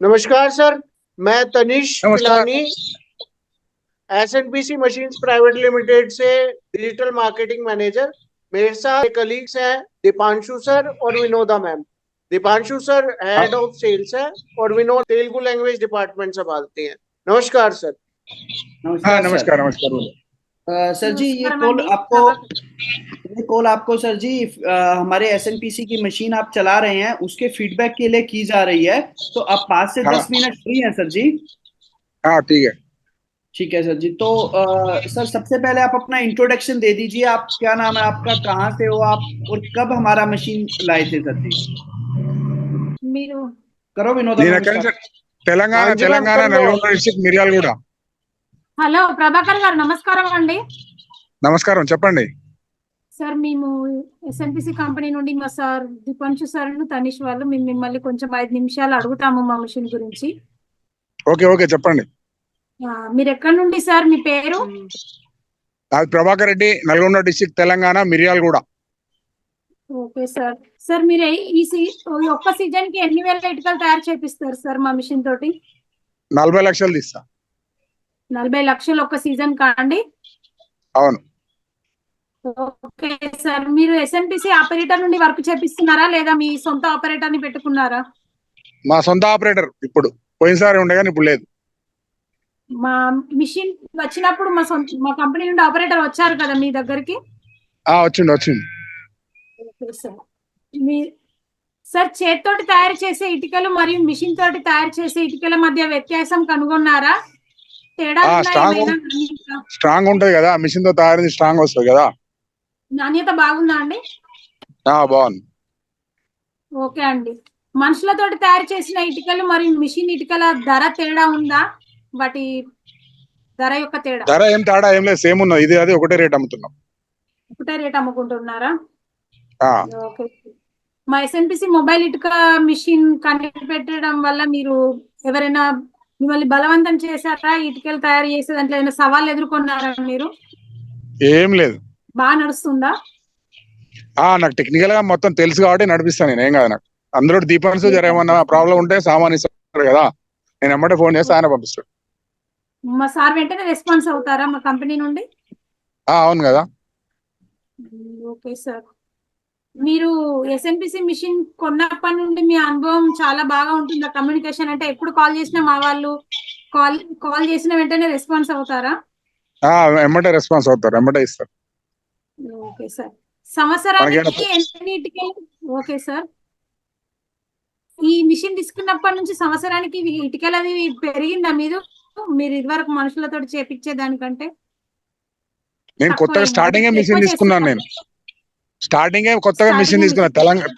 नमस्कार सर, मैं तनिष नमस्कार। Pilani SNPC machines private limited से डिजिटल मार्केटिंग मैनेजर। मेरे साथ कलीग्स हैं दीपांशु सर और Vinoda ma'am. Deepanshu sir head of sales है और विनोद तेलुगु लैंग्वेज डिपार्टमेंट संभालते हैं। नमस्कार सर। हाँ, नमस्कार नमस्कार बोलो। सर जी ये कॉल आपको सर जी हमारे एसएनपीसी की मशीन आप चला रहे हैं उसके फीडबैक के लिए की जा रही है, तो आप 5 से 10 मिनट फ्री हैं सर जी? हाँ ठीक है सर जी। तो सर सबसे पहले आप अपना इंट्रोडक्शन दे दीजिए। आप क्या नाम है आपका, कहाँ से हो आप और कब हमारा मशीन लाए थे सर जी? करो विनोद। తెలంగాణ తెలంగాణ నల్గొండ డిస్ట్రిక్ట్ మిర్యాలగూడ। హలో ప్రభాకర్ గారు, నమస్కారం అండి। నమస్కారం, చెప్పండి సార్, మేము ఎస్ఎన్పిసి కంపెనీ నుండి మా సార్ దీపాంశు సార్ తనిష్ వాళ్ళు మిమ్మల్ని కొంచెం 5 నిమిషాలు అడుగుతాము మా మిషన్ గురించి। ఓకే ఓకే చెప్పండి। మీరు ఎక్కడ నుండి సార్, మీ పేరు? అది Prabhakar Reddy, Nalgonda district Telangana Miryalaguda. Okay sir. Sir మీరు ఈ ఒక్క సీజన్ కి ఎన్ని వేల ఇటుకలు తయారు చేపిస్తారు సార్ మా మిషన్ తోటి? 40 లక్షలు తీస్తా। 40 లక్షలు ఒక్క సీజన్ కాండి? అవును। ఓకే సార్, మీరు ఎస్ఎన్పిసి ఆపరేటర్ నుండి వర్క్ చేపిస్తున్నారా లేదా మీ సొంత ఆపరేటర్ ని పెట్టుకున్నారా? మా సొంత ఆపరేటర్, ఇప్పుడు పోయినసారి ఉండే కానీ ఇప్పుడు లేదు। మా మిషన్ వచ్చినప్పుడు మా కంపెనీ నుండి ఆపరేటర్ వచ్చారు కదా మీ దగ్గరికి? వచ్చిండు। Okay sir. సార్ చేతితోటి తయారు చేసే ఇటుకలు మరియు మిషన్ తోటి తయారు చేసే ఇటుకల మధ్య వ్యత్యాసం కనుగొన్నారా? తేడా స్ట్రాంగ్ ఉంటది కదా, మిషన్ తో తయారు స్ట్రాంగ్ వస్తుంది కదా। నాణ్యత బాగుందా అండి? బాగుంది। ఓకే అండి। మనుషులతోటి తయారు చేసిన ఇటుకలు మరియు మిషన్ ఇటుకల ధర తేడా ఉందా? వాటి ధర యొక్క తేడా? ధర ఏం తేడా ఏం లేదు, సేమ్ ఉన్నది। ఇది అది ఒకటే రేట్ అమ్ముతున్నాం। ఒకటే రేట్ అమ్ముకుంటున్నారా? ఓకే। మా ఎస్ఎన్పిసి మొబైల్ ఇటుక మిషన్ కనిపెట్టడం వల్ల మీరు ఎవరైనా మిమ్మల్ని బలవంతం చేశారా? ఇటుకలు తయారు చేసే దాంట్లో ఏమైనా సవాళ్ళు ఎదుర్కొన్నారా మీరు? ఏం లేదు, బాగా నడుస్తుందా? నాకు టెక్నికల్ గా మొత్తం తెలుసు కాబట్టి నడిపిస్తాను నేను, ఏం కాదు నాకు। అందరూ దీపాంశు జర ఏమన్నా ప్రాబ్లం ఉంటే సామాన్ ఇస్తారు కదా, నేను ఎమ్మటే ఫోన్ చేస్తే ఆయన పంపిస్తాడు। మా సార్ వెంటనే రెస్పాన్స్ అవుతారా మా కంపెనీ నుండి? అవును కదా। Okay sir. మీరు ఎస్ఎన్పిసి మిషన్ కొన్నప్పటి నుండి మీ అనుభవం చాలా బాగా ఉంటుందా? కమ్యూనికేషన్ అంటే ఎప్పుడు కాల్ చేసినా మా వాళ్ళు కాల్ చేసిన వెంటనే రెస్పాన్స్ అవుతారా? ఎమ్మటే రెస్పాన్స్ అవుతారు, ఎమ్మటే ఇస్తారు। Okay sir. సంవత్సరానికి ఎన్ని ఇటుకలు? Okay sir. ఈ మిషన్ తీసుకున్నప్పటి నుంచి సంవత్సరానికి ఇటుకలు అది పెరిగిందా మీరు ఇదివరకు మనుషులతో చేపించే దానికంటే? నేను కొత్తగా స్టార్టింగ్ మిషన్ తీసుకున్నాను, నేను స్టార్టింగ్ కొత్తగా మిషన్ తీసుకున్నా।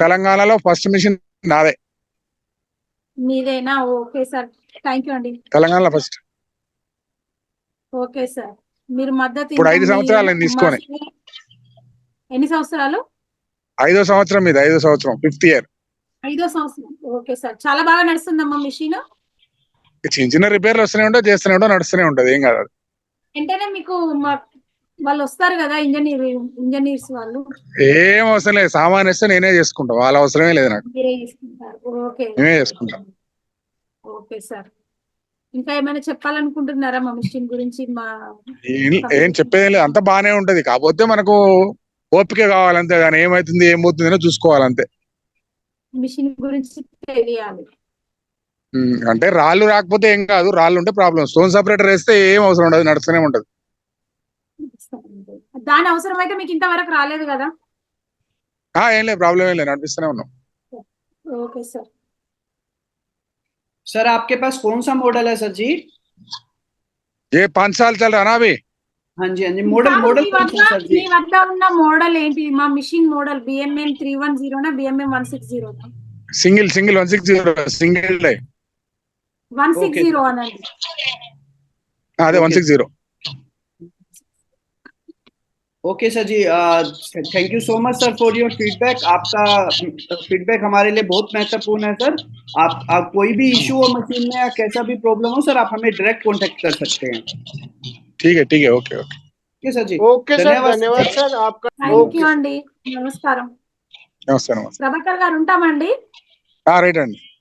తెలంగాణలో ఫస్ట్ మిషన్ నాదే। మీదేనా? ఓకే సార్, థ్యాంక్ యూ అండి। తెలంగాణలో ఫస్ట్। Okay sir. మీరు మద్దతు ఇప్పుడు 5 సంవత్సరాలు తీసుకొని। ఎన్ని సంవత్సరాలు? 5వ సంవత్సరం ఇది, 5వ సంవత్సరం, 5th ఇయర్। 5వ సంవత్సరం। ఓకే సార్, చాలా బాగా నడుస్తుందమ్మా మిషన్? చిన్న చిన్న రిపేర్లు వస్తూనే ఉంటాయి, చేస్తూనే ఉంటాయి, నడుస్తూనే ఉంటది, ఏం కాదు। వెంటనే మీకు వాళ్ళు వస్తారు కదా ఇంజనీర్స్ వాళ్ళు? ఏం అవసరం లేదు, సామాన్ ఇస్తే నేనే చేసుకుంటా, వాళ్ళ అవసరమే లేదు నాకు, నేనే చేసుకుంటా। Okay sir. ఇంకా ఏమైనా చెప్పాలనుకుంటున్నారా మా మిషన్ గురించి? ఏం చెప్పేది లేదు, అంతా బానే ఉంటది, కాకపోతే మనకు ఓపిక కావాలంతే, కానీ ఏమైతుంది ఏం పోతుందో చూసుకోవాలంతే। మిషన్ గురించి తెలియాలి అంటే రాళ్ళు రాకపోతే ఏం కాదు, రాళ్ళు ఉంటే ప్రాబ్లం, స్టోన్ సపరేటర్ వేస్తే ఏం అవసరం ఉండదు, నడుస్తూనే ఉంటది। దాని అవసరం అయితే మీకు ఇంతవరకు రాలేదు కదా? ఏం లేదు, ప్రాబ్లం ఏం లేదు, నడిపిస్తూనే ఉన్నాం। Okay sir. सर आपके पास कौन सा मॉडल है सर जी? ये 5 साल चल रहा ना अभी। हाँ जी मॉडल कौन सा सर जी? మీ వద్ద ఉన్న మోడల్ ఏంటి? మా మిషన్ మోడల్ BMM 310 నా BMM 160 నా? సింగిల్ 160 సింగిల్ 160 అనండి। అదే 160। Okay sir ji, thank you so much sir for your feedback. आपका फीडबैक हमारे लिए बहुत महत्वपूर्ण है सर। आप कोई भी इशू हो मशीन में या कैसा भी प्रॉब्लम हो सर, आप हमें डायरेक्ट कांटेक्ट कर सकते हैं। ठीक है, ओके सर जी। ओके सर, धन्यवाद सर आपका। థ్యాంక్ యూ అండి, నమస్కారం। నమస్తే। ప్రభాకర్ గారు ఉంటామండి। రైట్ అండి।